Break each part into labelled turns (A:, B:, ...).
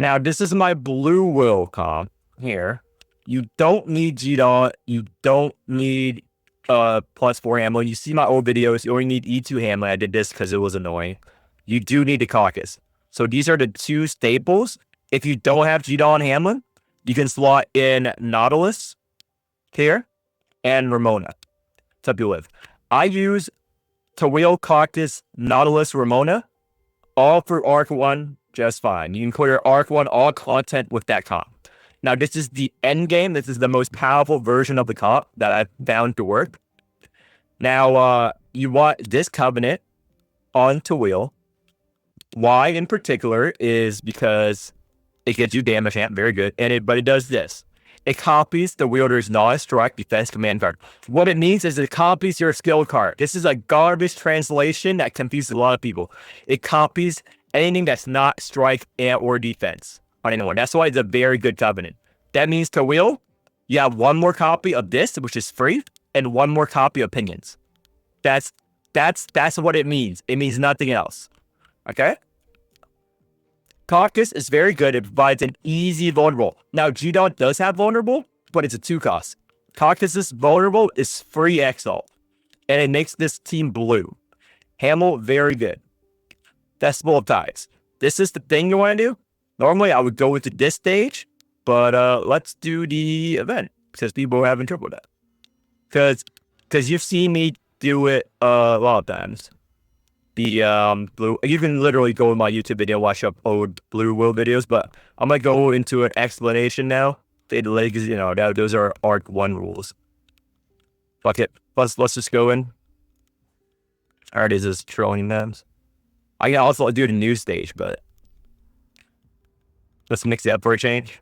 A: Now, this is my Bluwill comp here. You don't need G-Dot. You don't need +4 handling. You see my old videos. You only need E2 handling. I did this because it was annoying. You do need the caucus. So these are the two staples. If you don't have G-Dot and handling, you can slot in Nautilus here and Ramona to be with. I use Tawil, Cactus, Nautilus, Ramona, all for Arc 1 just fine. You can clear Arc 1 all content with that comp. Now, this is the end game. This is the most powerful version of the comp that I've found to work. Now, you want this Covenant on Tawil. Why in particular is because it gets you damage amp, very good, but it does this. It copies the wielder's Knowledge Strike Defense Command card. What it means is it copies your skill card. This is a garbage translation that confuses a lot of people. It copies anything that's not strike and or defense on anyone. That's why it's a very good Covenant. That means to wheel, you have one more copy of this, which is free, and one more copy of Opinions. That's what it means. It means nothing else. Okay? Caucus is very good. It provides an easy vulnerable. Now, G-Dot does have vulnerable, but it's a 2 cost. Caucus's vulnerable is free Exalt, and it makes this team blue. Hamel, very good. Festival of Tides. This is the thing you want to do. Normally, I would go into this stage, but let's do the event because people are having trouble with that. Because you've seen me do it a lot of times. The blue, you can literally go in my YouTube video and watch up old Bluwill videos, but I'm gonna go into an explanation now. Those are Arc 1 rules. Fuck it. Let's just go in. Alright, is this trolling names? I can also do the new stage, but let's mix it up for a change.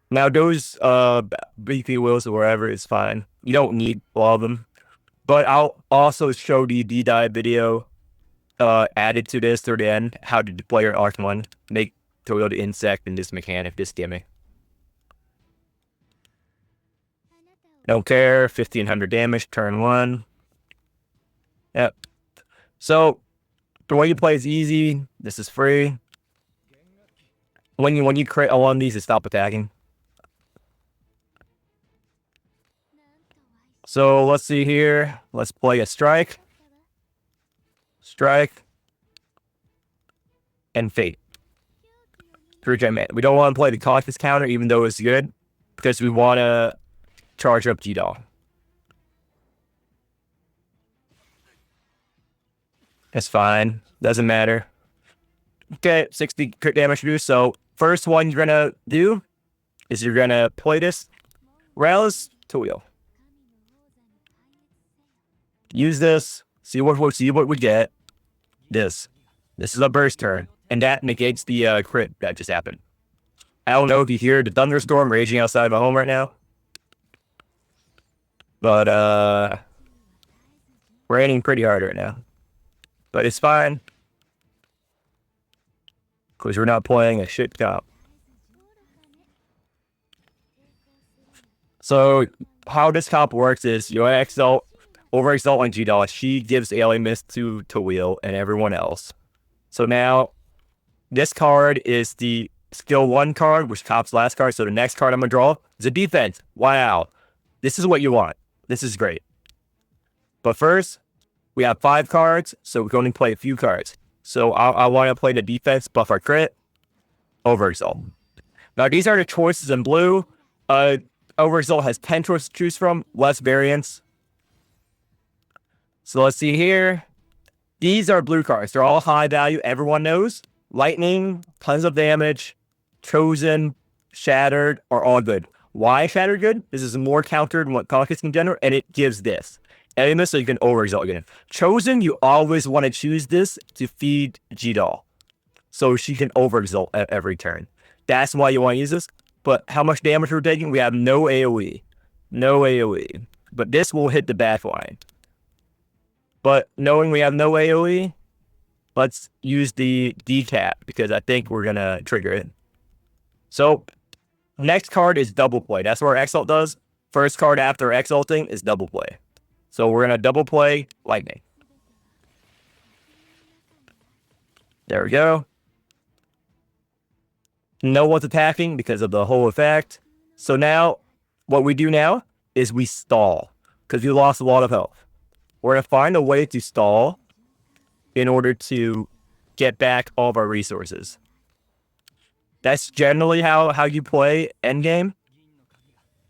A: Now those BP wheels or wherever is fine. You don't need all of them. But I'll also show the D-dive video added to this toward the end, how to deploy your Arc 1, make Toyota Insect and this mechanic, this gimmick. Don't care, 1500 damage, turn 1. Yep. So, the way you play is easy, this is free. When you create one of these, to stop attacking. So, let's see here, let's play a strike. Strike, and Fate. We don't want to play the Caucus counter, even though it's good, because we want to charge up G-Doll. It's fine. Doesn't matter. Okay, 60 crit damage to do. So, first one you're going to do is you're going to play this. Rouse to wheel. Use this. See what we get. This is a burst turn, and that negates the crit that just happened. I don't know if you hear the thunderstorm raging outside my home right now, but raining pretty hard right now. But it's fine, because we're not playing a shit comp. So how this comp works is you exalt. Over Exalt on G-Doll, she gives Alien Mist to Tawil and everyone else. So now, this card is the skill 1 card, which cops last card. So the next card I'm going to draw is a defense. Wow. This is what you want. This is great. But first, we have 5 cards, so we're going to play a few cards. So I want to play the defense, buff our crit, Over Exalt. Now these are the choices in blue. Over Exalt has 10 choices to choose from, less variants. So let's see here. These are blue cards. They're all high value. Everyone knows. Lightning, tons of damage. Chosen, Shattered are all good. Why Shattered good? This is more countered than what Caucus can generate, and it gives this. Enemy, so you can over-exalt again. Chosen, you always want to choose this to feed G-Doll. So she can over-exalt at every turn. That's why you want to use this. But how much damage we're taking? We have no AoE. No AoE. But this will hit the back line. But knowing we have no AoE, let's use the decap because I think we're going to trigger it. So, next card is double play. That's what our Exalt does. First card after Exalting is double play. So we're going to double play Lightning. There we go. No one's attacking because of the whole effect. So now, what we do now is we stall because you lost a lot of health. We're going to find a way to stall in order to get back all of our resources. That's generally how you play endgame.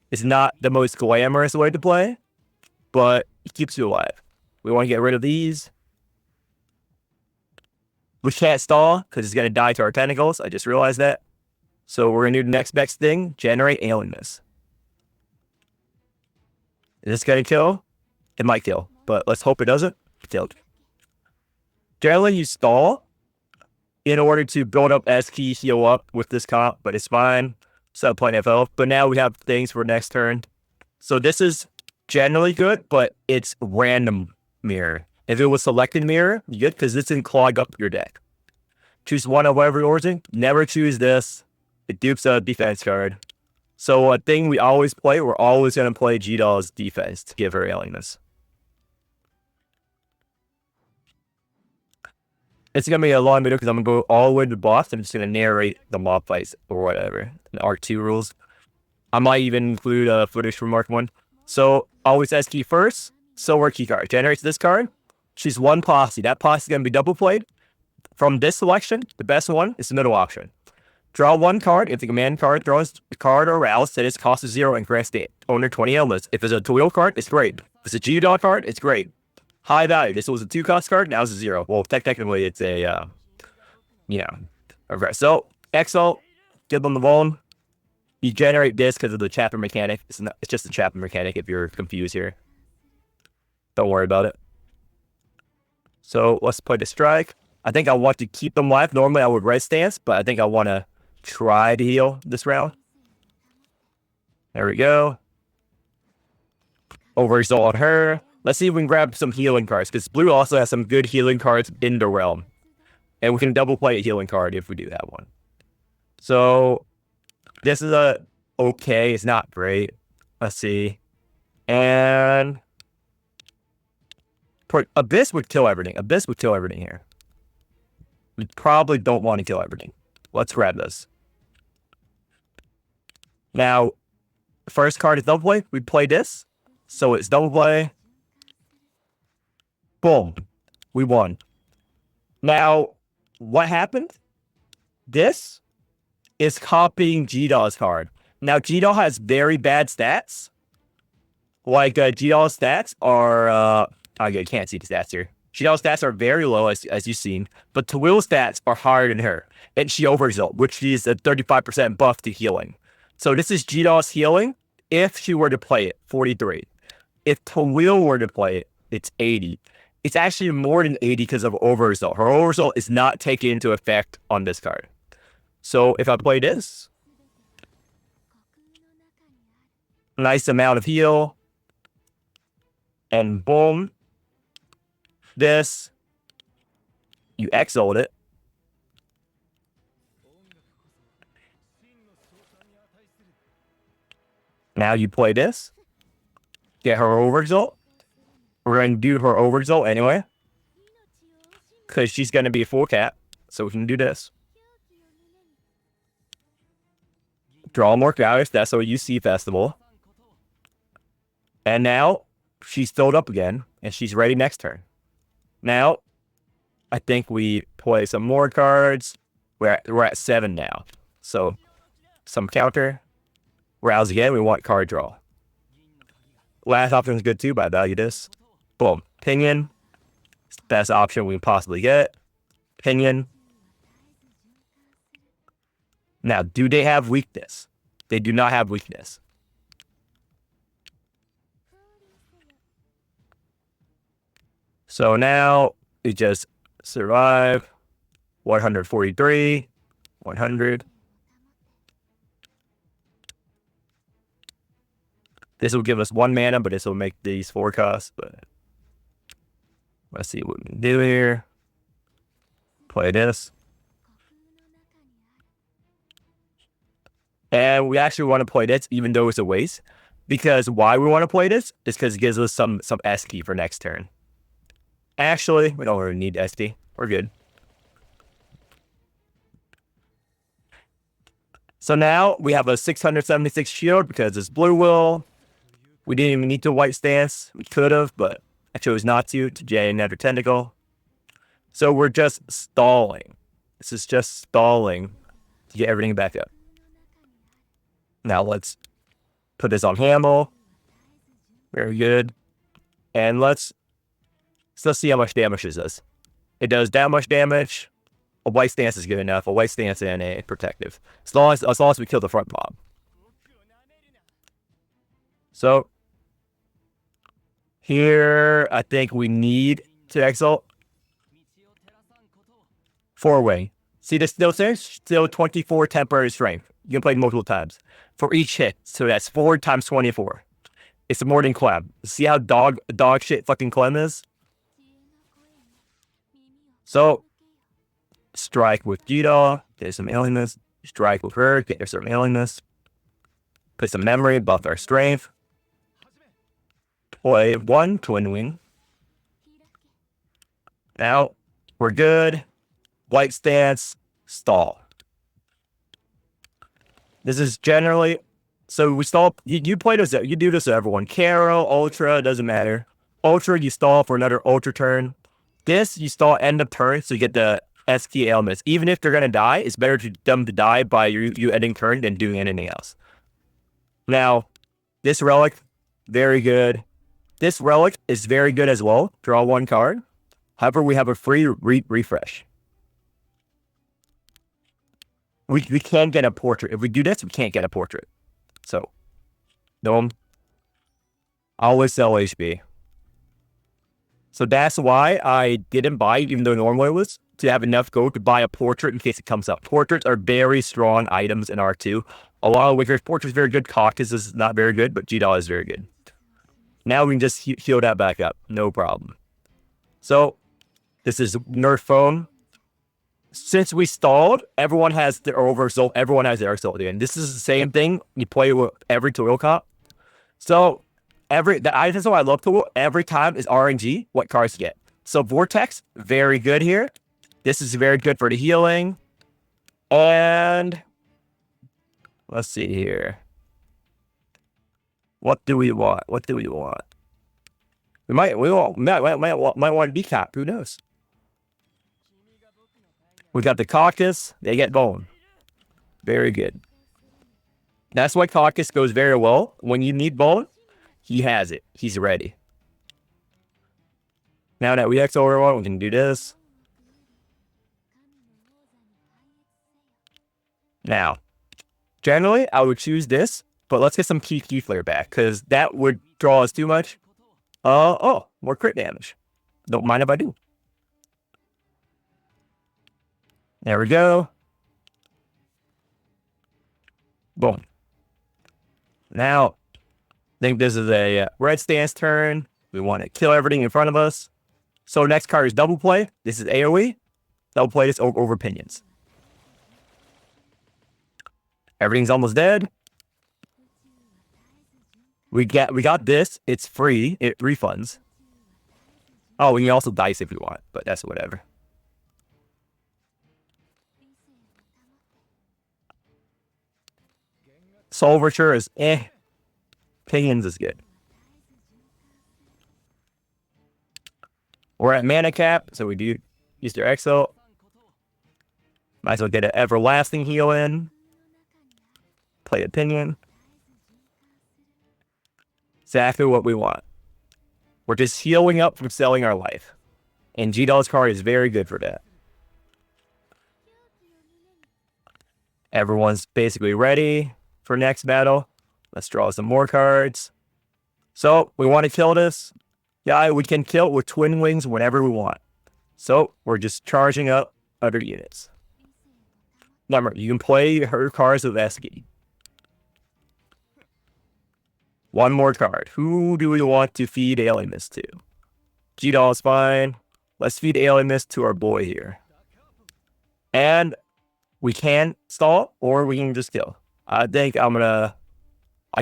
A: It's not the most glamorous way to play, but it keeps you alive. We want to get rid of these. We can't stall because it's going to die to our tentacles. I just realized that. So we're going to do the next best thing, generate alienness. Is this going to kill? It might kill, but let's hope it doesn't. It killed. Generally, you stall in order to build up SK, heal up with this comp, but it's fine. So plenty of health. But now we have things for next turn. So this is generally good, but it's random mirror. If it was selected mirror, you good because this can clog up your deck. Choose one of whatever origin. Never choose this. It dupes a defense card. So a thing we always play, we're always going to play G-Doll's defense to give her alienness. It's going to be a long video because I'm going to go all the way to the boss. I'm just going to narrate the mob fights or whatever. The Arc 2 rules. I might even include footage from Arc 1. So always SK first. Silver key card. Generates this card. She's one posse. That posse is going to be double played. From this selection, the best one is the middle option. Draw one card. If the command card throws a card or else that its cost is 0 and grants the owner 20 elements. If it's a Tawil card, it's great. If it's a G-Dog card, it's great. High value. This was a 2-cost card, now it's a 0. Well, technically it's a, okay. So, Exalt, give them the volume. You generate this because of the chapter mechanic. It's just a chapter mechanic if you're confused here. Don't worry about it. So, let's play the strike. I think I want to keep them alive. Normally I would red stance, but I think I want to try to heal this round. There we go. Overexalt on her. Let's see if we can grab some healing cards, because blue also has some good healing cards in the realm. And we can double play a healing card if we do have one. So, this is okay. It's not great. Let's see. And Abyss would kill everything. Abyss would kill everything here. We probably don't want to kill everything. Let's grab this. Now, first card is double play. We play this. So it's double play. Boom. We won. Now, what happened? This is copying G-Doll's card. Now, G-Doll has very bad stats. Like, G-Doll's stats are, you can't see the stats here. G-Doll's stats are very low, as you've seen, but Tawil's stats are higher than her. And she overexalt, which is a 35% buff to healing. So this is G-Doll's healing if she were to play it, 43. If Tawil were to play it, it's 80. It's actually more than 80 because of overexalt. Her overexalt is not taken into effect on this card. So if I play this, nice amount of heal, and boom, this, you exalt it. Now you play this, get her overexalt. We're going to do her overexalt anyway, because she's going to be a full cap, so we can do this. Draw more cards, that's our UC festival. And now, she's filled up again, and she's ready next turn. Now, I think we play some more cards. We're at 7 now. So, some counter. Rouse again, we want card draw. Last option is good too, but I value this. Boom. Pinion. It's the best option we can possibly get. Pinion. Now, do they have weakness? They do not have weakness. So now, we just survive. 143. 100. This will give us 1 mana, but this will make these 4 costs. But let's see what we can do here. Play this. And we actually want to play this, even though it's a waste. Because why we want to play this is because it gives us some SD for next turn. Actually, we don't really need SD. We're good. So now we have a 676 shield because it's Bluwill. We didn't even need to white stance. We could have, but I chose not to J another tentacle. So we're just stalling. This is just stalling to get everything back up. Now let's put this on Hamel. Very good. And let's see how much damage this does. It does that much damage. A white stance is good enough. A white stance and a protective. As long as we kill the front mob. So here I think we need to exalt. 4-way. See this still 24 temporary strength. You can play multiple times for each hit. So that's 4 times 24. It's more than Clem. See how dog shit fucking Clem is? So strike with Gita, get some alienness. Strike with her, get her some alienness. Put some memory, buff our strength. Play 1 twin wing. Now we're good. White stance, stall. This is generally so we stall. You play this. You do this to everyone. Caro, Ultra, doesn't matter. Ultra, you stall for another Ultra turn. This you stall end of turn, so you get the ST elements. Even if they're gonna die, it's better to them to die by you ending turn than doing anything else. Now, this relic, very good. This relic is very good as well. Draw 1 card. However, we have a free refresh. We can't get a portrait. If we do this, we can't get a portrait. So, no. Always sell HB. So that's why I didn't buy it, even though normally it was, to have enough gold to buy a portrait in case it comes up. Portraits are very strong items in R2. A lot of Wickers portraits very good. Caucus is not very good, but G-Doll is very good. Now we can just heal that back up. No problem. So, this is Nerf phone. Since we stalled, everyone has their oversoul. Everyone has their soul again. This is the same thing you play with every Tawil comp. So that's why I love Tawil. Every time is RNG. What cards you get? So Vortex, very good here. This is very good for the healing. And let's see here. What do we want? We might want to decap. Who knows? We got the Caucus. They get bone. Very good. That's why Caucus goes very well. When you need bone, he has it. He's ready. Now that we X over one, we can do this. Now, generally, I would choose this, but let's get some key flare back, because that would draw us too much. Oh, more crit damage. Don't mind if I do. There we go. Boom. Now, I think this is a red stance turn. We want to kill everything in front of us. So next card is double play. This is AoE. Double play this over Pinions. Everything's almost dead. We got this. It's free. It refunds. Oh, we can also dice if we want, but that's whatever. Soul Overture is Pinions is good. We're at mana cap, so we do use their Exo. Might as well get an everlasting heal in. Play a Pinion. Exactly what we want. We're just healing up from selling our life. And G-Doll's card is very good for that. Everyone's basically ready for next battle. Let's draw some more cards. So, we want to kill this. Yeah, we can kill it with twin wings whenever we want. So, we're just charging up other units. Remember, you can play her cards with SG. One more card. Who do we want to feed Alien Mist to? G-Doll is fine. Let's feed Alien Mist to our boy here. And we can stall, or we can just kill. I think I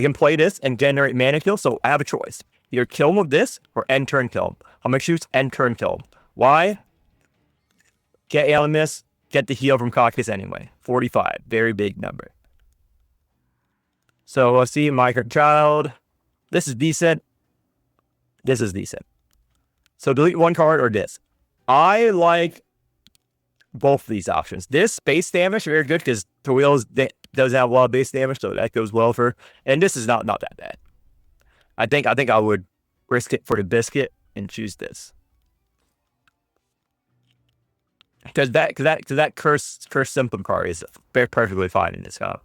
A: can play this and generate mana kill, so I have a choice. Either kill him with this, or end turn kill him. I'm going to choose end turn kill him. Why? Get Alien Mist, get the heal from Caucus anyway. 45, very big number. So let's see, Migrant Child. This is decent. This is decent. So delete one card or this. I like both of these options. This base damage very good because Tawil does have a lot of base damage, so that goes well for. And this is not that bad. I think I would risk it for the biscuit and choose this because that curse symptom card is perfectly fine in this comp.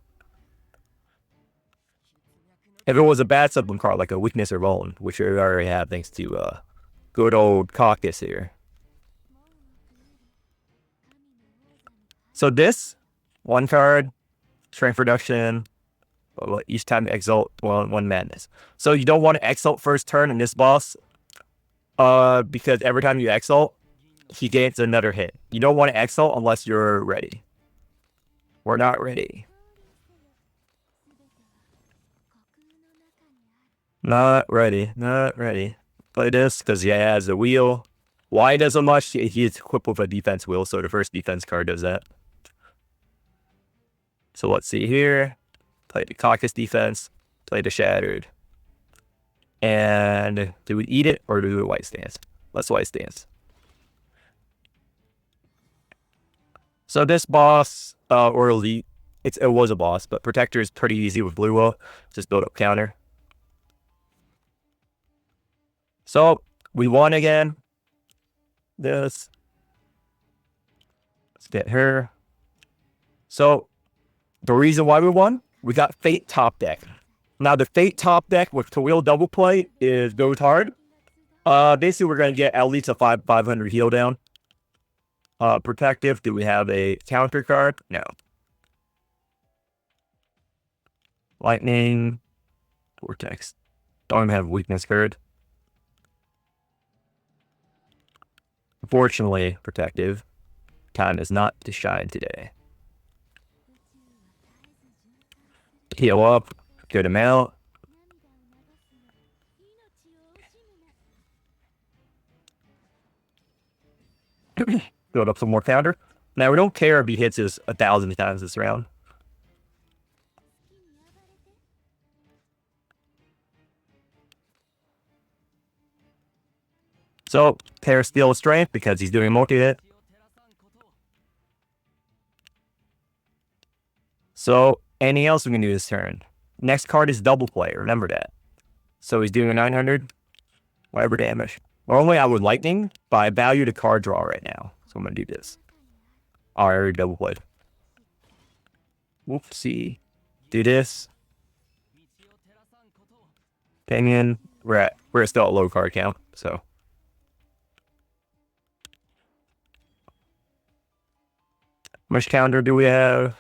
A: If it was a bad symptom card like a weakness or bone, which we already have thanks to good old Caucus here. So this one card, strength reduction. Each time you exalt, one madness. So you don't want to exalt first turn in this boss, because every time you exalt, he gains another hit. You don't want to exalt unless you're ready. We're not ready. Not ready. Play this because he has a wheel. Why doesn't much? He's equipped with a defense wheel, so the first defense card does that. So let's see here. Play the Caucus defense. Play the Shattered. And do we eat it or do we white stance? Let's white stance. So this boss, or elite, it was a boss, but Protector is pretty easy with Bluwill. Just build up counter. So we won again. This. Let's get her. So the reason why we won, we got Fate top deck. Now the Fate top deck with Tawil double play goes hard. Basically we're gonna get at least a 500 heal down. Protective. Do we have a counter card? No. Lightning. Vortex. Don't even have a weakness card. Unfortunately, Protective. Time is not to shine today. Heal up. Good amount. Build up some more counter. Now, we don't care if he hits us 1,000 times this round. So, pair Steel Strength because he's doing multi-hit. So, anything else we can do this turn? Next card is double play, remember that. So he's doing a 900, whatever damage. Normally I would Lightning, but I value the card draw right now. So I'm going to do this. Oh, I already double played. Whoopsie. Do this. Opinion. We're still at low card count, so. How much counter do we have?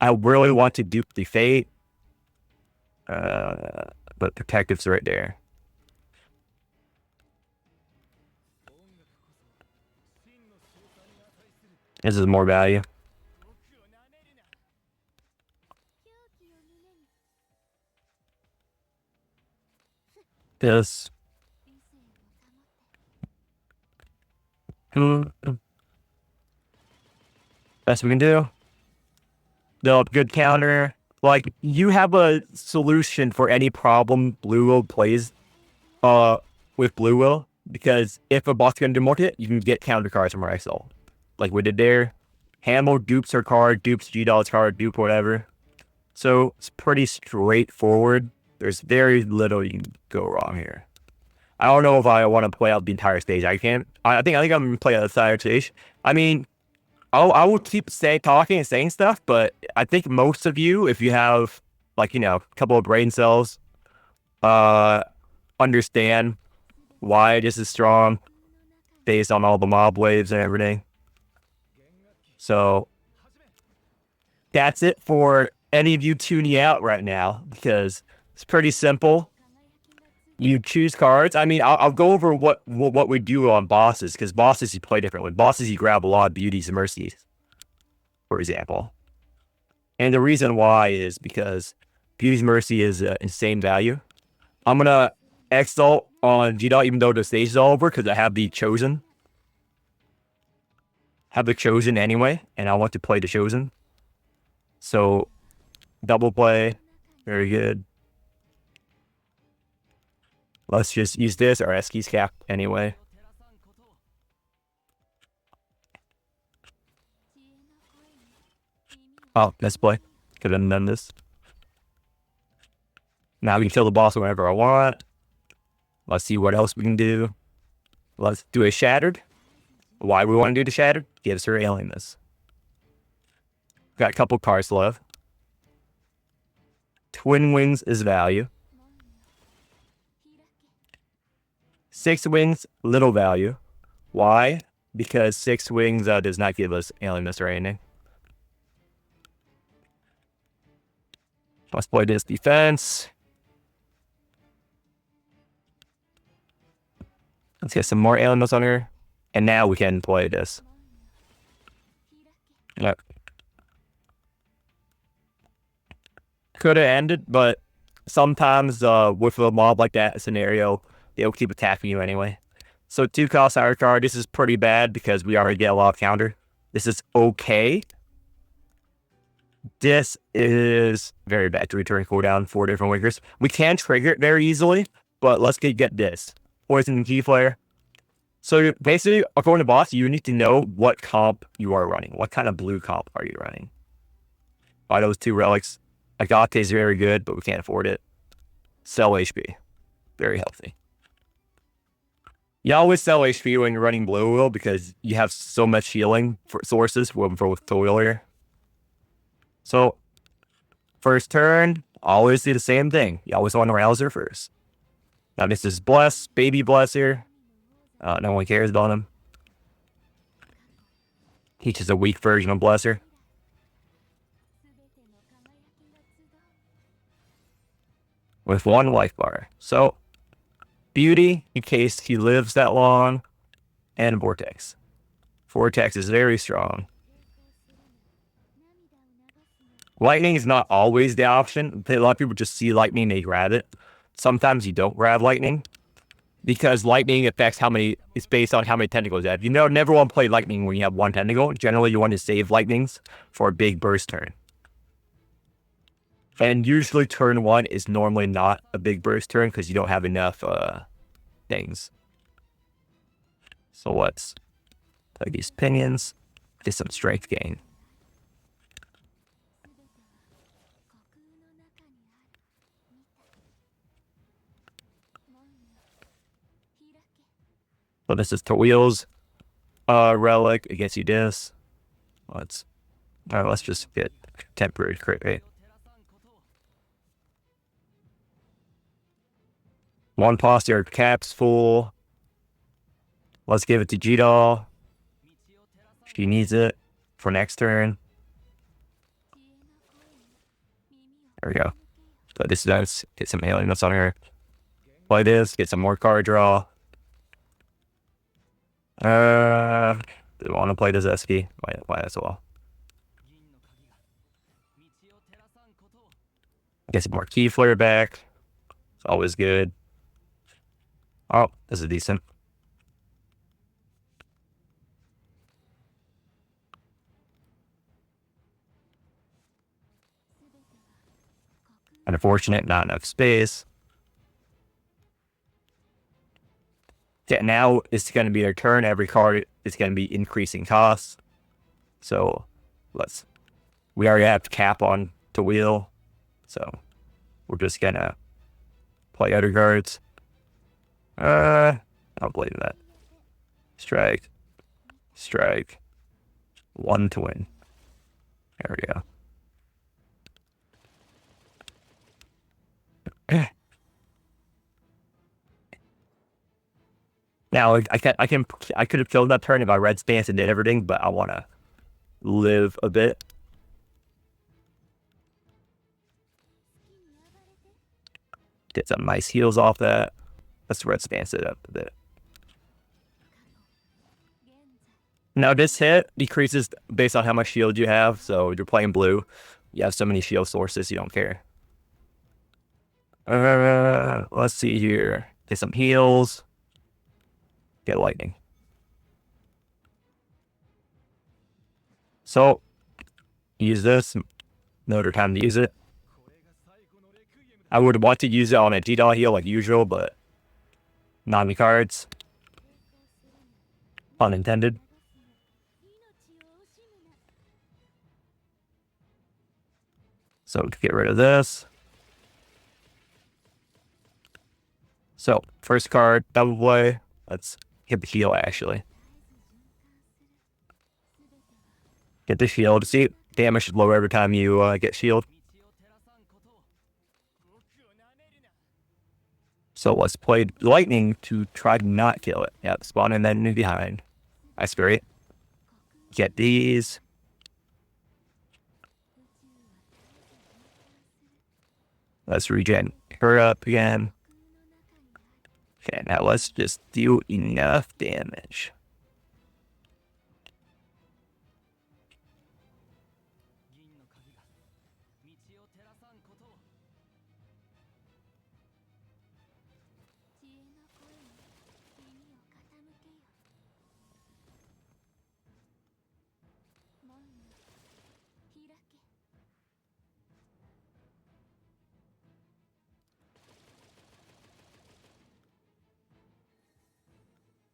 A: I really want to dupe the Fate. But Protective's right there. This is more value. This. Best we can do. They'll have good counter. Like, you have a solution for any problem Bluwill plays with Bluwill, because if a boss is going to demote it, you can get counter cards from Rexall. Like we did there. Hamel dupes her card, dupes G-Doll's card, dupe whatever. So it's pretty straightforward. There's very little you can go wrong here. I don't know if I want to play out the entire stage. I think I'm going to play out the entire stage. I mean, I will keep talking and saying stuff, but I think most of you, if you have, like, you know, a couple of brain cells, understand why this is strong based on all the mob waves and everything. So that's it for any of you tuning out right now, because it's pretty simple. You choose cards. I mean, I'll go over what we do on bosses, because bosses you play differently. Bosses you grab a lot of beauties and mercies, for example. And the reason why is because beauty's mercy is insane value. I'm gonna exalt on G-Dot even though the stage is all over, because I have the Chosen. Have the Chosen anyway, and I want to play the Chosen. So Double play. Very good. Let's just use this. Our Eski's cap anyway. Oh, misplay. Could have done this. Now we can kill the boss whenever I want. Let's see what else we can do. Let's do a Shattered. Why we want to do the Shattered? Gives her alienness. Got a couple cards left. Twin Wings is value. 6 Wings, little value. Why? Because 6 Wings does not give us alienness or anything. Let's play this defense. Let's get some more alienness on her. And now we can play this. Yep. Could have ended, but sometimes with a mob like that scenario, they'll keep attacking you anyway. So 2 cost our card. This is pretty bad because we already get a lot of counter. This is okay. This is very bad to return cooldown 4 different wickers. We can trigger it very easily, but let's get this. Poison and key flare. So basically, according to boss, you need to know what comp you are running. What kind of blue comp are you running? Buy those 2 relics. Agate is very good, but we can't afford it. Sell HP. Very healthy. You always sell HP when you're running Bluwill because you have so much healing for sources for Tawil here. So, first turn, always do the same thing. You always want to rouse her first. Now this is Bless, Baby Bless here. No one cares about him. He's just a weak version of Blesser. With 1 life bar. So, Beauty, in case he lives that long, and Vortex. Vortex is very strong. Lightning is not always the option. A lot of people just see lightning, they grab it. Sometimes you don't grab lightning, because lightning affects how many, it's based on how many tentacles you have. You know, never want to play lightning when you have 1 tentacle. Generally, you want to save lightnings for a big burst turn. And usually turn 1 is normally not a big burst turn because you don't have enough things. So let's play these pinions. Get some strength gain. So this is Tawil's relic against Udis. Let's just get temporary crit rate. 1 posture caps full. Let's give it to G-Doll. She needs it for next turn. There we go. So this is nice. Get some alienness on her. Play this. Get some more card draw. Do I want to play this Eski? Why as well? Get some more key flare back. It's always good. Oh, this is decent. Unfortunate, not enough space. Yeah, now it's going to be their turn. Every card is going to be increasing costs. So we already have cap on Tawil. So we're just going to play other cards. I don't believe that. Strike. 1 to win. There we go. Now I could have killed that turn if I red stance and did everything, but I want to live a bit. Get some nice heals off that. Let's red stance it up a bit. Now this hit decreases based on how much shield you have. So you're playing blue, you have so many shield sources, you don't care. Let's see here. Get some heals. Get lightning. So use this. No other time to use it. I would want to use it on a G-Doll heal like usual, but not in the cards. Unintended. So get rid of this. So first card, double play. Let's hit the heal actually. Get the shield. See, damage is lower every time you get shield. So let's play lightning to try to not kill it. Yep, spawn and then behind. I spirit. Get these. Let's regen her up again. Okay, now let's just do enough damage.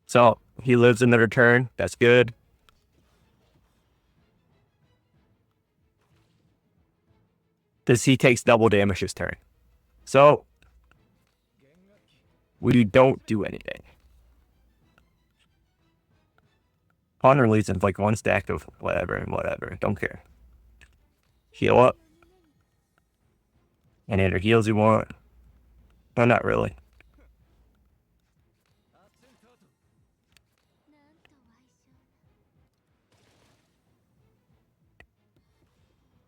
A: So he lives another turn. That's good. He takes double damage this turn. So we don't do anything. Pawn release is like one stack of whatever and whatever. Don't care. Heal up. And either heals you want. No, not really.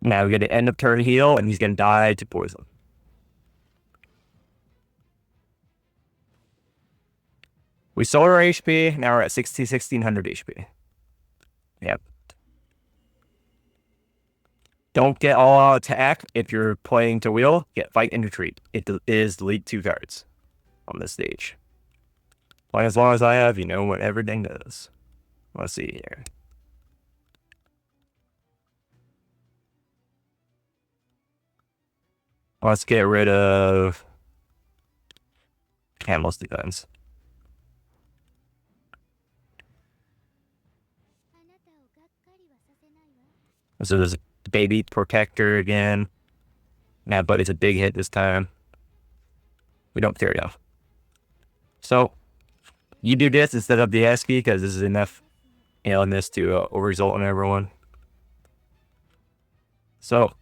A: Now we get an end of turn heal, and he's gonna die to poison. We sold our HP, now we're at 1600 HP. Yep. Don't get all out attack if you're playing Tawil. Get fight and retreat. It is delete 2 cards on this stage. Playing as long as I have, you know what everything does. Let's see here. Let's get rid of Hamel's defense. So there's a baby protector again. Nah, but it's a big hit this time. We don't care enough. So you do this instead of the ASCII because this is enough illness to result in everyone. So,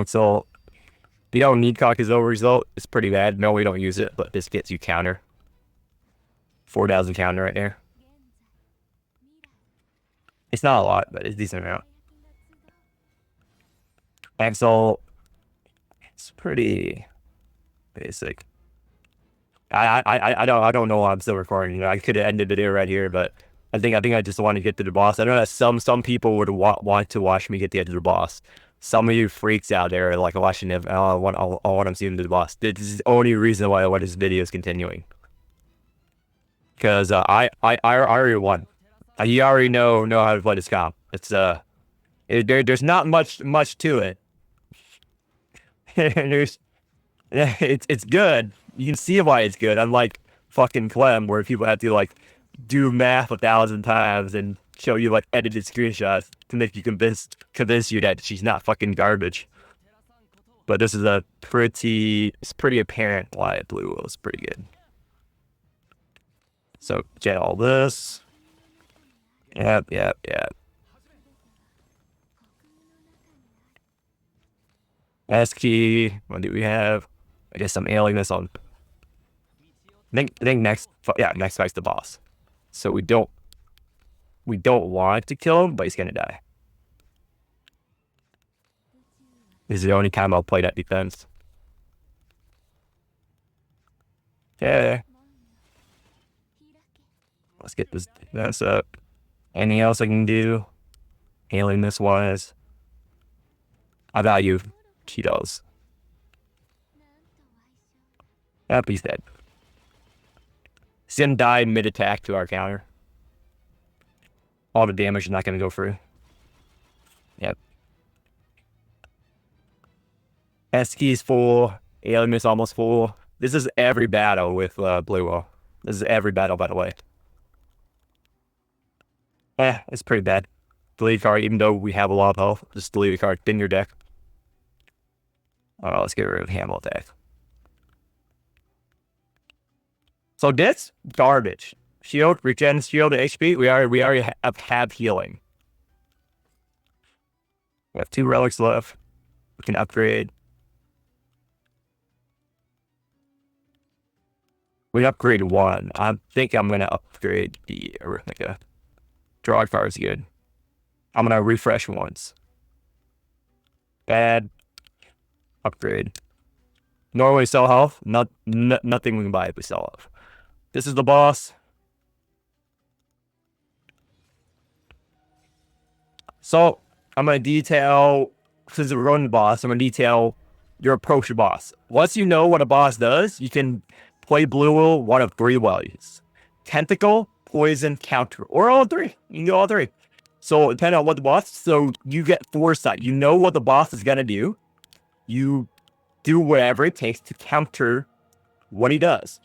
A: so you don't need Kaku's result. It's pretty bad. No, we don't use it, but this gets you counter. 4,000 counter right there. It's not a lot, but it's a decent amount. Axel, it's pretty basic. I don't know why I'm still recording. I could have ended the video right here, but I think I just want to get to the boss. I know that some people would want to watch me get to the boss. Some of you freaks out there like watching it. I want to see him to the boss. This is the only reason why this video is continuing. Because I already won. You already know how to play this comp. It's there's not much to it. It's good. You can see why it's good. Unlike fucking Clem, where people have to like do math 1,000 times and show you like edited screenshots to make you convince you that she's not fucking garbage. But this is it's pretty apparent why Bluwill is pretty good. So get all this. Yep. ASCII. What do we have? I guess some alienness on. I think next fight's the boss. So we don't want to kill him, but he's gonna die. This is the only time I'll play that defense. Yeah. Let's get this defense up. Anything else I can do? Alienness wise. I value Cheetos. Yep, he's dead. Sin died mid-attack to our counter. All the damage is not going to go through. Yep. Esky is full. Alien is almost full. This is every battle with Bluwill. This is every battle, by the way. It's pretty bad. Delete card, even though we have a lot of health. Just delete a card in your deck. Alright, let's get rid of Hamel attack. So this garbage. Shield, regen, shield, and HP. We already have healing. We have 2 relics left. We can upgrade. We upgrade 1. I think I'm gonna upgrade the Arithmetica. Draw card is good. I'm gonna refresh once. Bad. Upgrade. Normally sell health. Nothing we can buy if we sell health. This is the boss. So I'm gonna detail, since we're running the boss, I'm gonna detail your approach to boss. Once you know what a boss does, you can play Bluwill one of 3 ways: tentacle, poison, counter, or all 3. You can do all 3. So depending on what the boss, so you get foresight. You know what the boss is gonna do. You do whatever it takes to counter what he does.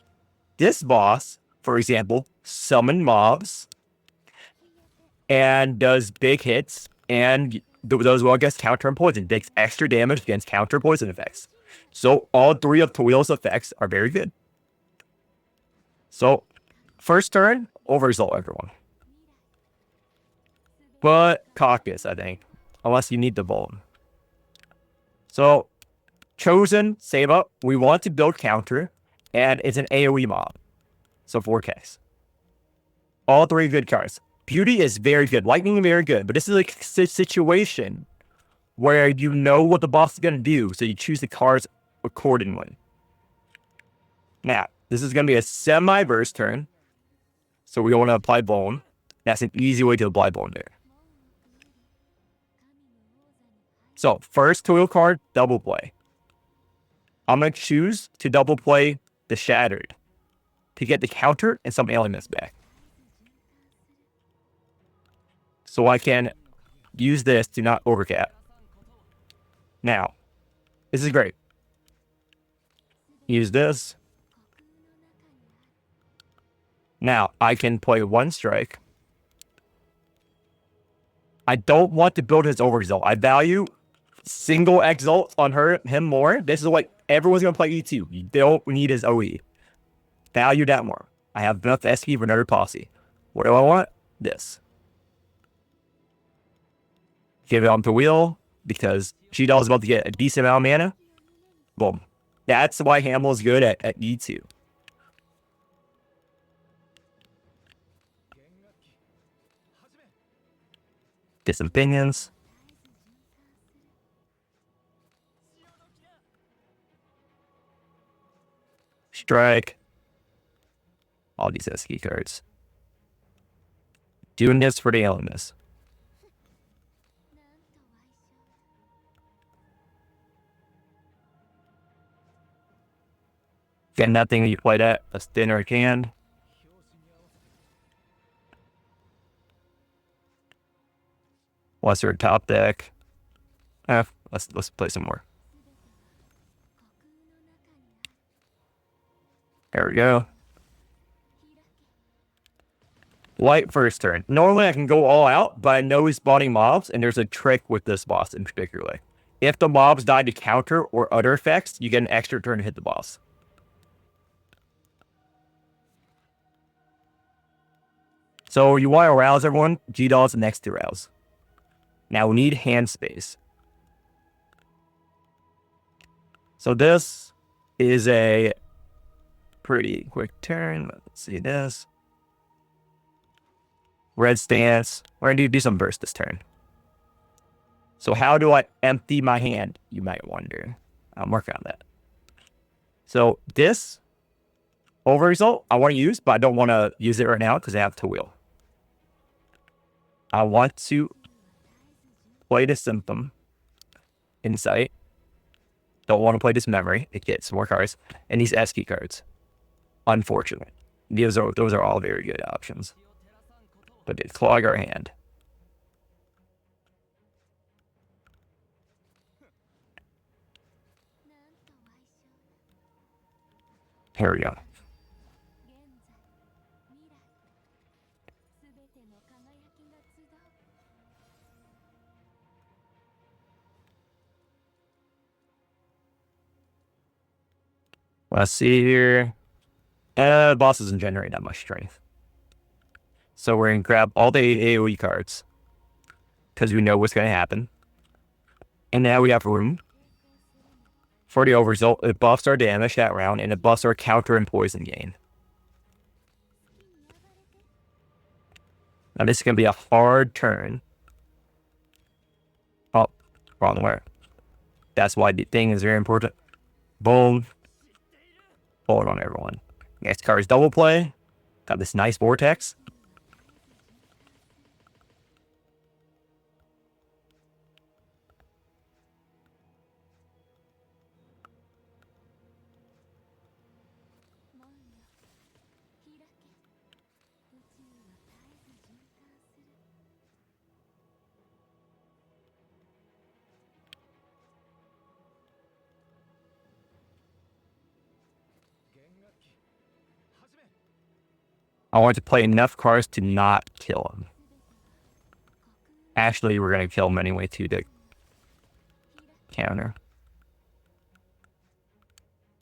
A: This boss, for example, summon mobs and does big hits and does well against counter and poison. Takes extra damage against counter poison effects. So all 3 of Tawil's effects are very good. So first turn, overresult everyone. But Caucus, I think. Unless you need the Bone. So chosen, save up. We want to build counter. And it's an AoE mob. So 4Ks. All 3 good cards. Beauty is very good. Lightning is very good. But this is like a situation where you know what the boss is going to do. So you choose the cards accordingly. Now, this is going to be a semi-burst turn. So we want to apply Bone. That's an easy way to apply Bone there. So first Tawil card, double play. I'm going to choose to double play the Shattered to get the counter and some elements back. So I can use this to not overcap. Now, this is great. Use this. Now, I can play 1 strike. I don't want to build his overexalt. I value single exalt on him more. This is what everyone's going to play E2. You don't need his OE. Value that more. I have enough SP for another posse. What do I want? This. Give it on Tawil because G-Doll is about to get a decent amount of mana. Boom. That's why Hamel is good at E2. Get some opinions. Strike. All these SK cards. Doing this for the elements. Get nothing you play that. Let's thinner can. What's our top deck? Let's play some more. There we go. Light first turn. Normally I can go all out, but I know he's spawning mobs, and there's a trick with this boss in particular. If the mobs die to counter or other effects, you get an extra turn to hit the boss. So you want to arouse everyone. G-Doll is the next to arouse. Now we need hand space. So this is a pretty quick turn. Let's see this. Red stance. We're going to do some burst this turn. So how do I empty my hand? You might wonder. I'm working on that. So this overresult I want to use, but I don't want to use it right now because I have Tawil. I want to play the Symptom. Insight. Don't want to play this Memory. It gets more cards. And these SK cards. Unfortunate. Those are all very good options. But it clog our hand. Here we go. Let's see here. The boss doesn't generate that much strength. So we're going to grab all the AoE cards. Because we know what's going to happen. And now we have room for the overresult. It buffs our damage that round, and it buffs our counter and poison gain. Now this is going to be a hard turn. Oh, wrong way. That's why the thing is very important. Boom. Hold on, everyone. Next card is double play. Got this nice vortex. I want to play enough cards to not kill him. Actually, we're going to kill him anyway to the counter.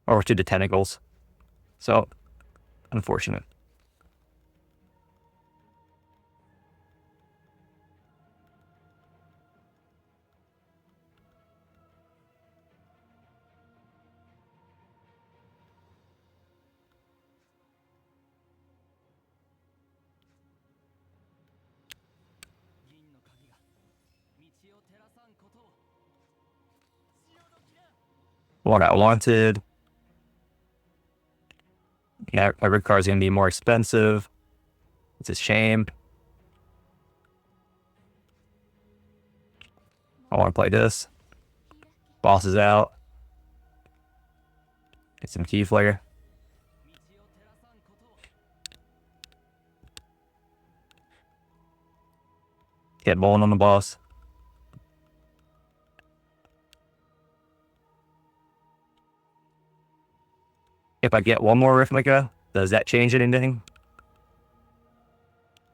A: Or to the tentacles. So, unfortunate. What I wanted. Yeah, every card's going to be more expensive. It's a shame. I want to play this. Boss is out. Get some key flare. Get bowling on the boss. If I get one more Rhythmica, does that change anything?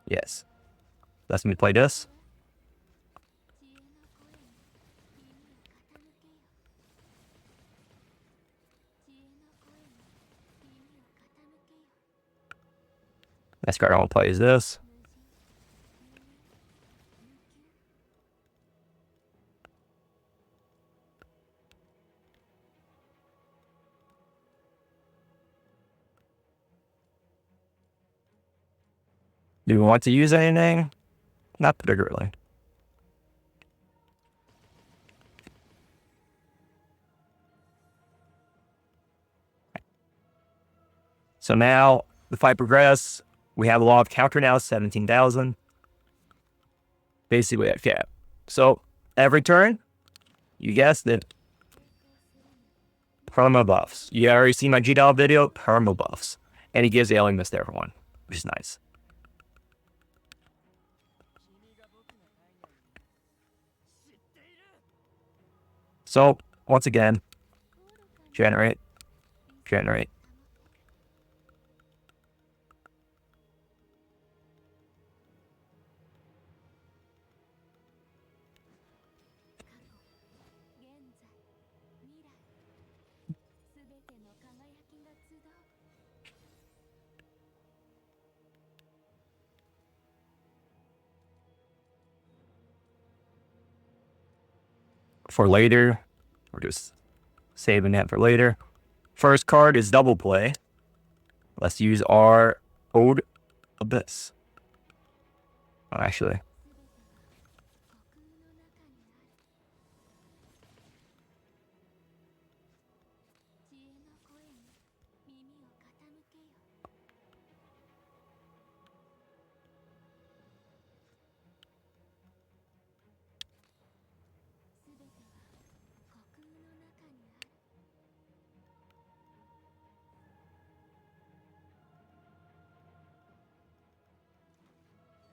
A: Yes. Let's me play this. Next card I want to play is this. Do we want to use anything? Not particularly. So now the fight progresses. We have a lot of counter now, 17,000. Basically at cap. So every turn, you guessed it. Perma buffs. You already seen my G-Doll video, perma buffs. And he gives Alien Mist to everyone, which is nice. So, once again, generate. For later, we're just saving that for later. First card is double play. Let's use our Ode Abyss. Oh, actually.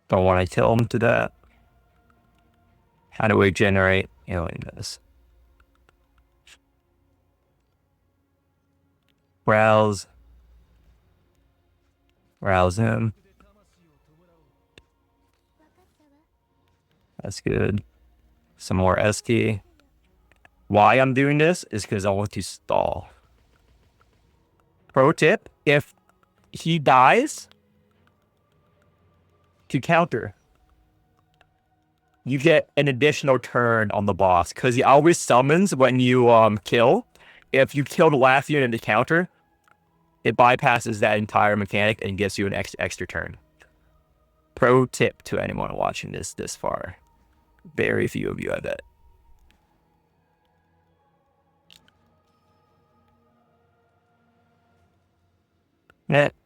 A: Don't want to tell him to that. How do we generate Alien Mist? Browse, Rouse him. That's good. Some more ST. Why I'm doing this is because I want to stall. Pro tip, if he dies, to counter, you get an additional turn on the boss because he always summons when you kill. If you kill the last unit in the counter, it bypasses that entire mechanic and gives you an extra turn. Pro tip to anyone watching this far. Very few of you have that.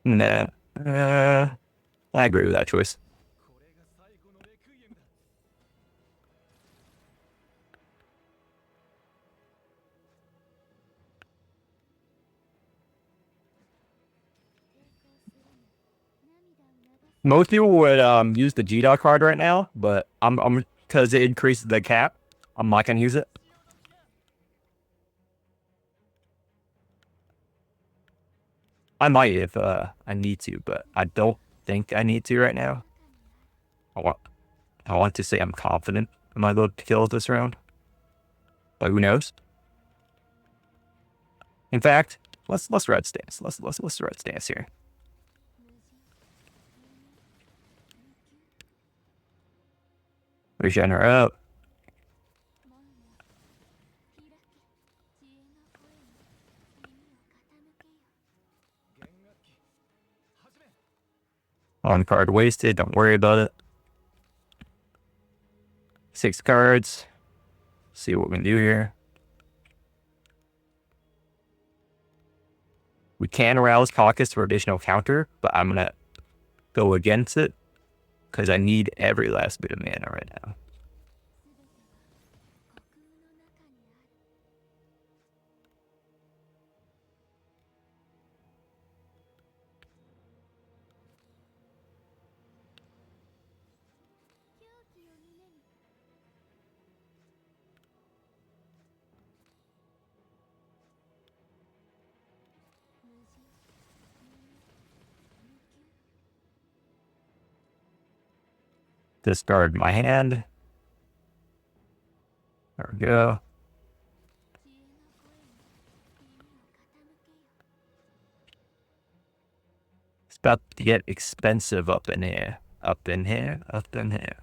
A: Nah. I agree with that choice. Most people would use the G-Dot card right now, but I'm because it increases the cap, I'm not gonna use it. I might if I need to, but I don't think I need to right now. I want to say I'm confident in my ability to kill this round, but who knows? In fact, let's red stance. Let's red stance here. Regenerate up. On card wasted, don't worry about it. 6 cards. See what we can do here. We can rouse Caucus for additional counter, but I'm gonna go against it because I need every last bit of mana right now. Discard my hand. There we go. It's about to get expensive up in here. Up in here. Up in here.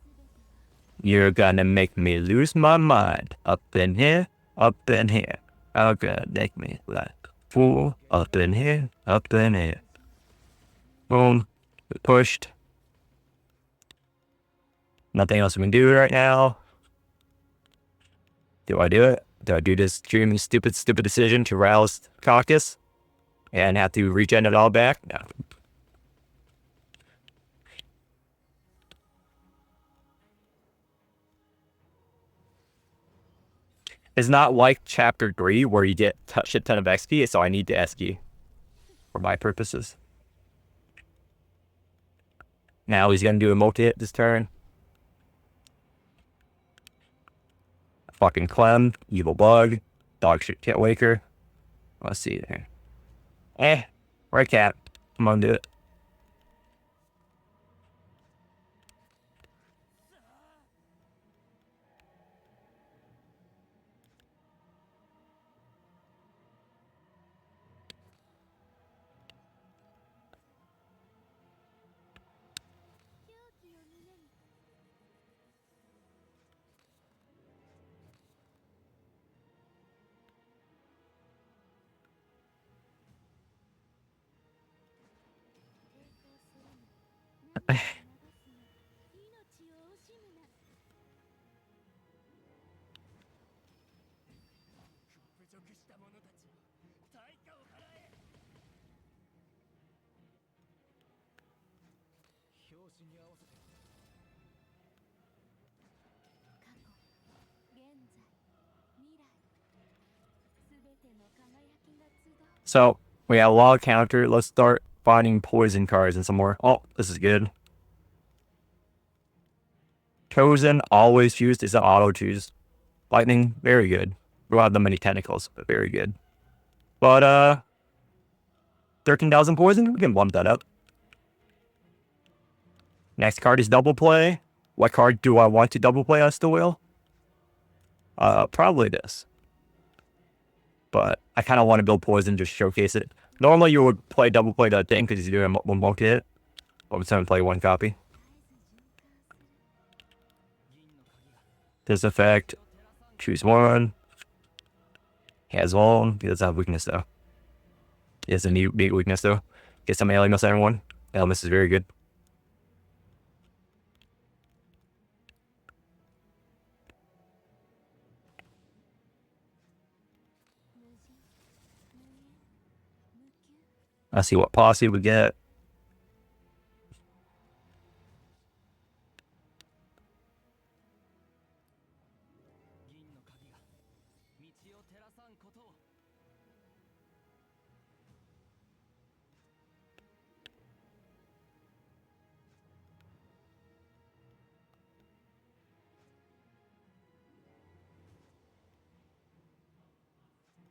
A: You're gonna make me lose my mind. Up in here. Up in here. You're gonna make me like fool. Up in here. Up in here. Boom. Pushed. Nothing else we can do right now. Do I do it? Do I do this extremely stupid decision to rouse Caucus and have to regen it all back? No. It's not like Chapter 3 where you get a shit ton of XP, so I need to SQ for my purposes. Now he's gonna do a multi-hit this turn. Fucking Clem, Evil Bug, Dog Shit Cat Waker. Let's see here. Right cat. I'm gonna do it. So we have a log counter. Let's start finding poison cards and some more. Oh, this is good. Chosen, always used is an auto choose. Lightning, very good. We don't have that many tentacles, but very good. But 13,000 poison, we can bump that up. Next card is double play. What card do I want to double play on Tawil? Probably this. But I kind of want to build poison to showcase it. Normally you would play double play that thing because you're doing one multi hit. But I'm going to play one copy. This effect. Choose one. He has one. He doesn't have weakness though. He has a neat weakness though. Get some Alimus everyone. Alimus is very good. Let's see what posse we get.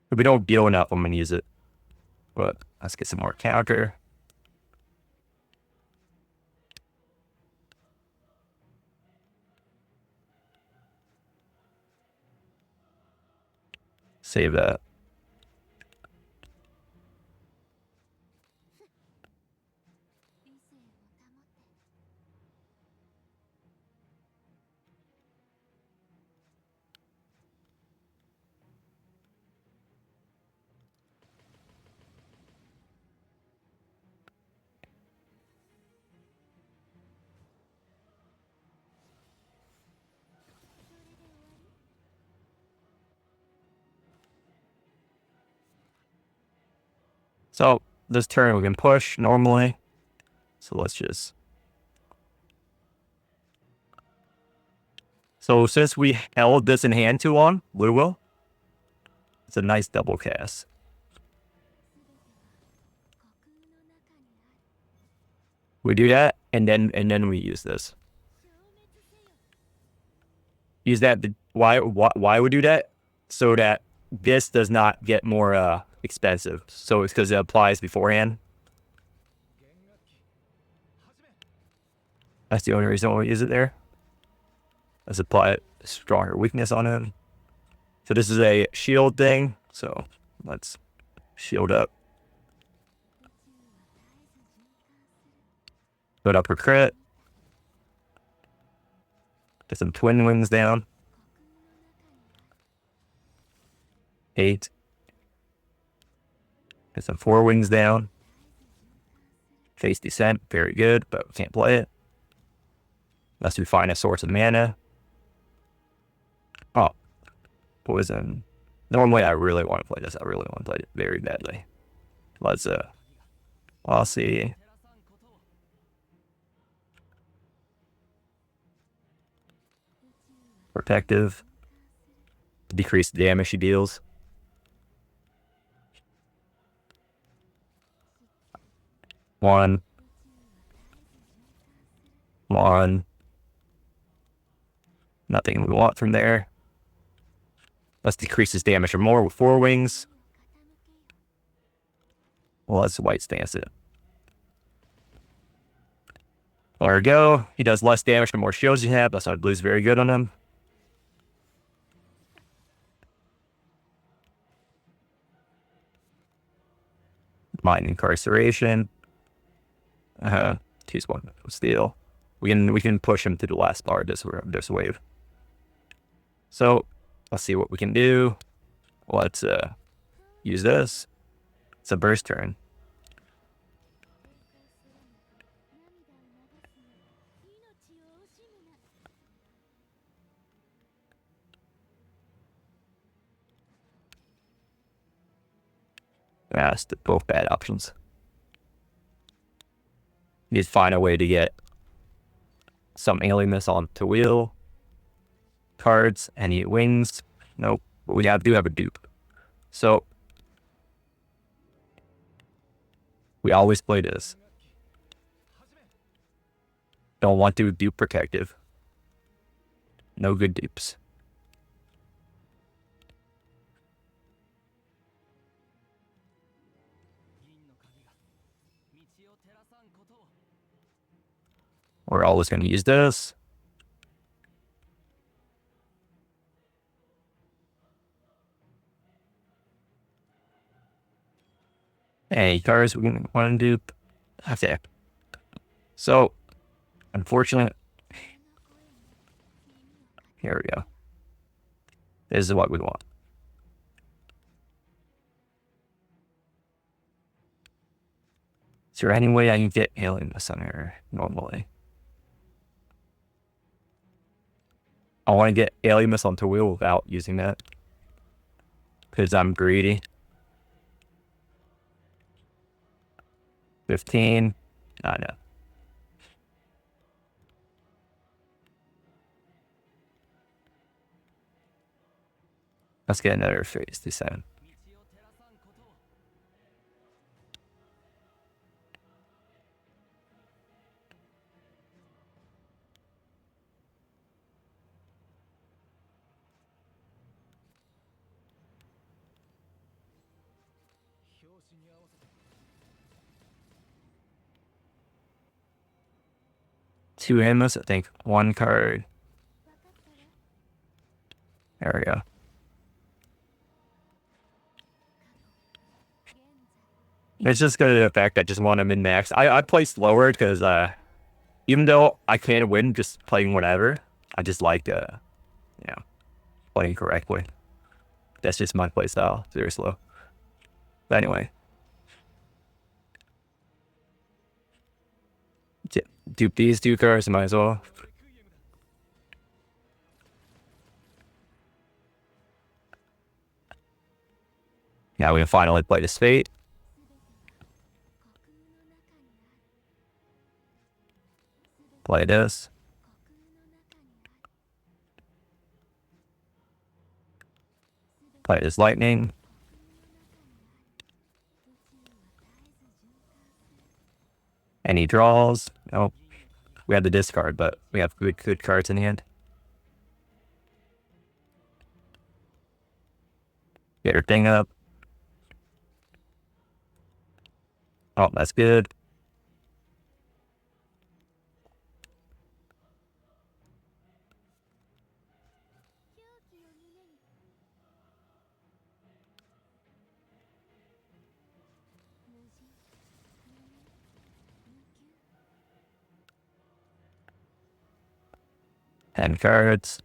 A: If we don't deal enough, I'm going to use it. But let's get some more counter. Save that. So this turn we can push normally. So let's just. So since we held this in hand too long, Bluwill, it's a nice double cast. We do that, and then we use this. Use that. Why we do that? So that this does not get more expensive. So it's because it applies beforehand. That's the only reason why we use it there. Let's apply a stronger weakness on him. So this is a shield thing. So let's shield up. Put up for crit. Get some twin wings down. 8. Get some 4 wings down. Face descent, very good, but we can't play it. Unless we find a source of mana. Oh, poison. Normally I really want to play this. I really want to play it very badly. Let's see. Protective. Decrease the damage she deals. One. Nothing we want from there. Let's decrease his damage or more with 4 wings. Well, let's white stance it. There we go. He does less damage the more shields you have. That's why blue's very good on him. Mind incarceration. Choose one steal. We can push him to the last bar this wave. So let's see what we can do. Let's use this. It's a burst turn. That's both bad options. Need to find a way to get some alienness on Tawil cards. Any wings? Nope. But we do have a dupe. So we always play this. Don't want to dupe protective. No good dupes. We're always going to use this. Any cards we want to do? Okay. So, unfortunately, here we go. This is what we want. Is there any way I can get Alien Mist on here normally? I want to get Alien Mist on Tawil without using that. Because I'm greedy. 15. I know. Let's get another phase descent. Two Animus, I think. One card. There we go. It's just going to the fact I just want to min-max. I placed lower because even though I can't win just playing whatever, I just like playing correctly. That's just my play style. Very slow. But anyway. Dupe these two cards, might as well. Now we can finally play this fate. Play this. Play this lightning. Any draws? Nope. We had the discard, but we have good cards in the end. Get her thing up. Oh, that's good. Ten cards.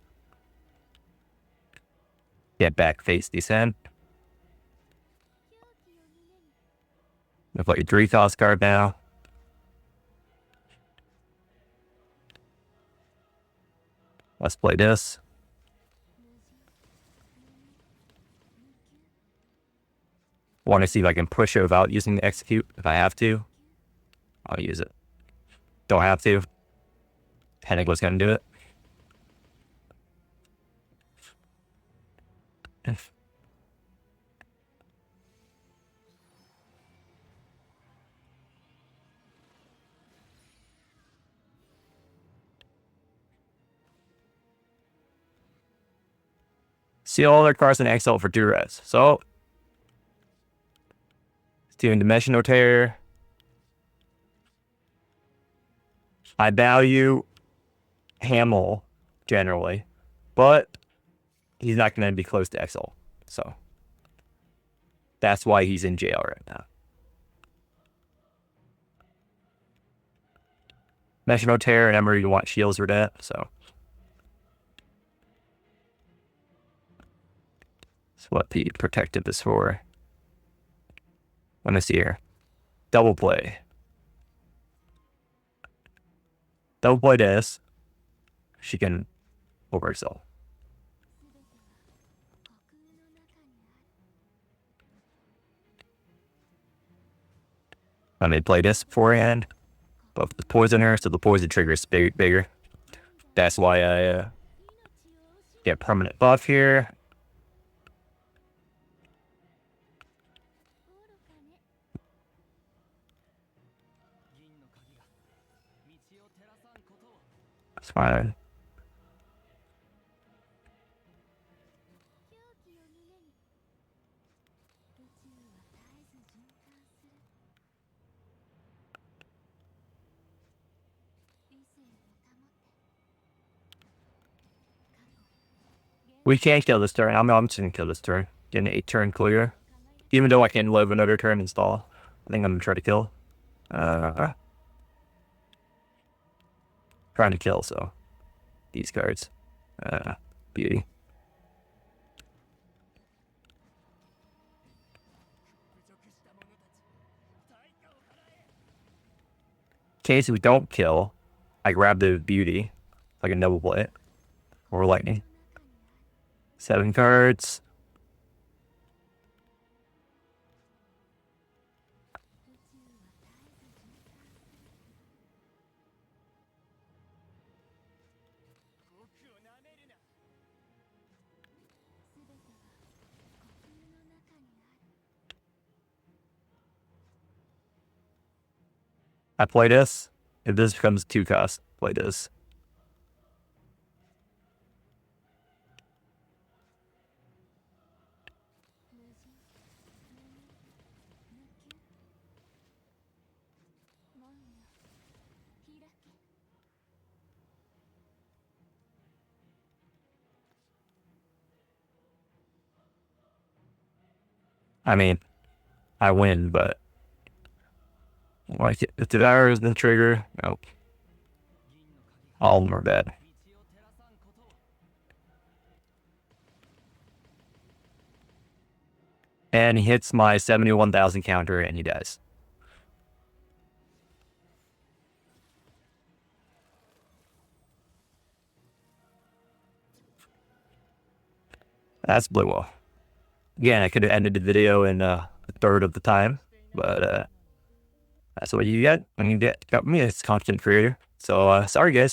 A: Get back face descent. We'll play your 3 toss card now. Let's play this. Want to see if I can push it without using the execute. If I have to, I'll use it. Don't have to. Panic was going to do it. See all their cards in exile for duress. So, doing Dimensional Terror. I value Hamel generally, but he's not going to be close to exile. So, that's why he's in jail right now. Dimensional Terror and Emery, you want shields for that, so. That's what the protective is for. Let me see here. Double play. Double play this. She can over herself. I may play this beforehand, but the poison her, so the poison trigger is bigger. That's why I get permanent buff here. That's fine. We can't kill this turn. I'm just gonna kill this turn. Get an 8-turn clear. Even though I can live another turn and stall. I think I'm gonna try to kill. Trying to kill, so. These cards. Beauty. In case we don't kill, I grab the beauty. So I can double play it. Or lightning. 7 cards. I play this. If this becomes 2 cost, play this. I mean, I win, but like if Devour is the trigger, nope. All of them are bad. And he hits my 71,000 counter and he dies. That's Bluwill. Again, I could have ended the video in a third of the time, but that's what you get when you got me as content creator. So sorry guys.